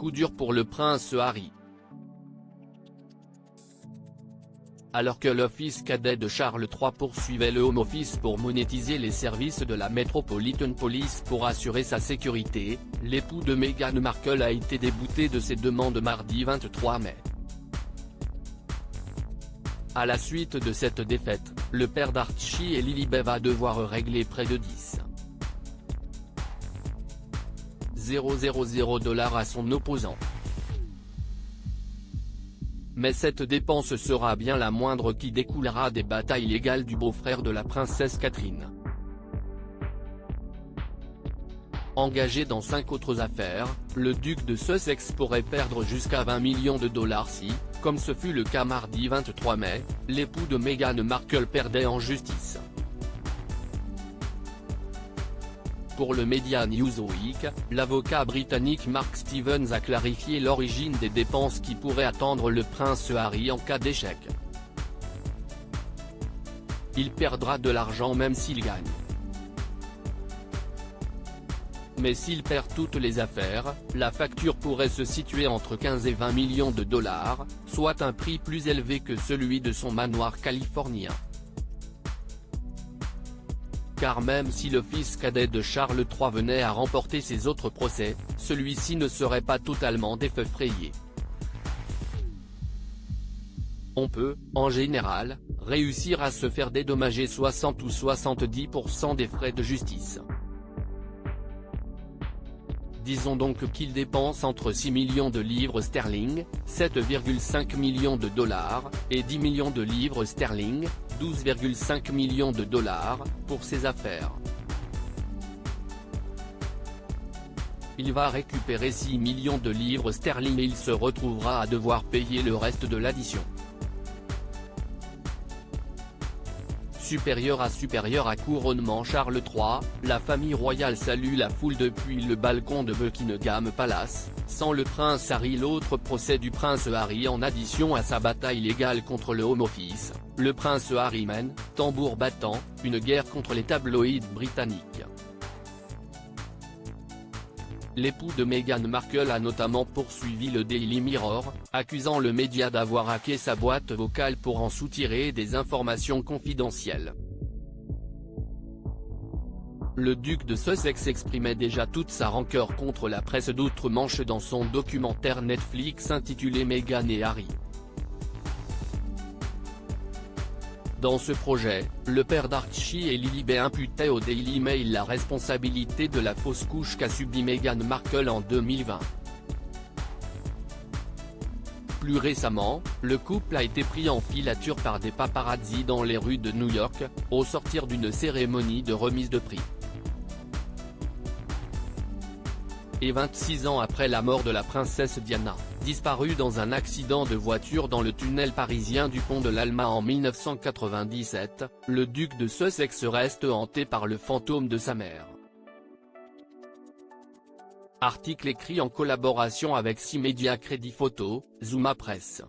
coup dur pour le prince Harry. Alors que l'office cadet de Charles III poursuivait le Home Office pour monétiser les services de la Metropolitan Police pour assurer sa sécurité, l'époux de Meghan Markle a été débouté de ses demandes mardi 23 mai. À la suite de cette défaite, le père d'Archie et Lilibet va devoir régler près de 10,000 $ à son opposant. Mais cette dépense sera bien la moindre qui découlera des batailles légales du beau-frère de la princesse Catherine. Engagé dans 5 autres affaires, le duc de Sussex pourrait perdre jusqu'à 20 millions de dollars si, comme ce fut le cas mardi 23 mai, l'époux de Meghan Markle perdait en justice. Pour le média Newsweek, l'avocat britannique Mark Stevens a clarifié l'origine des dépenses qui pourraient attendre le prince Harry en cas d'échec. Il perdra de l'argent même s'il gagne. Mais s'il perd toutes les affaires, la facture pourrait se situer entre 15 et 20 millions de dollars, soit un prix plus élevé que celui de son manoir californien. Car même si le fils cadet de Charles III venait à remporter ses autres procès, celui-ci ne serait pas totalement défrayé. On peut, en général, réussir à se faire dédommager 60 ou 70% des frais de justice. Disons donc qu'il dépense entre 6 millions de livres sterling, 7,5 millions de dollars, et 10 millions de livres sterling, 12,5 millions de dollars, pour ses affaires. Il va récupérer 6 millions de livres sterling et il se retrouvera à devoir payer le reste de l'addition. Supérieur à couronnement Charles III, la famille royale salue la foule depuis le balcon de Buckingham Palace, sans le prince Harry. L'autre procès du prince Harry en addition à sa bataille légale contre le Home Office, le prince Harry mène, tambour battant, une guerre contre les tabloïds britanniques. L'époux de Meghan Markle a notamment poursuivi le Daily Mirror, accusant le média d'avoir hacké sa boîte vocale pour en soutirer des informations confidentielles. Le duc de Sussex exprimait déjà toute sa rancœur contre la presse d'outre-Manche dans son documentaire Netflix intitulé Meghan et Harry. Dans ce projet, le père d'Archie et Lilibet imputait au Daily Mail la responsabilité de la fausse couche qu'a subie Meghan Markle en 2020. Plus récemment, le couple a été pris en filature par des paparazzi dans les rues de New York, au sortir d'une cérémonie de remise de prix. Et 26 ans après la mort de la princesse Diana, disparue dans un accident de voiture dans le tunnel parisien du pont de l'Alma en 1997, le duc de Sussex reste hanté par le fantôme de sa mère. Article écrit en collaboration avec 6 médias Crédit Photo, Zuma Presse.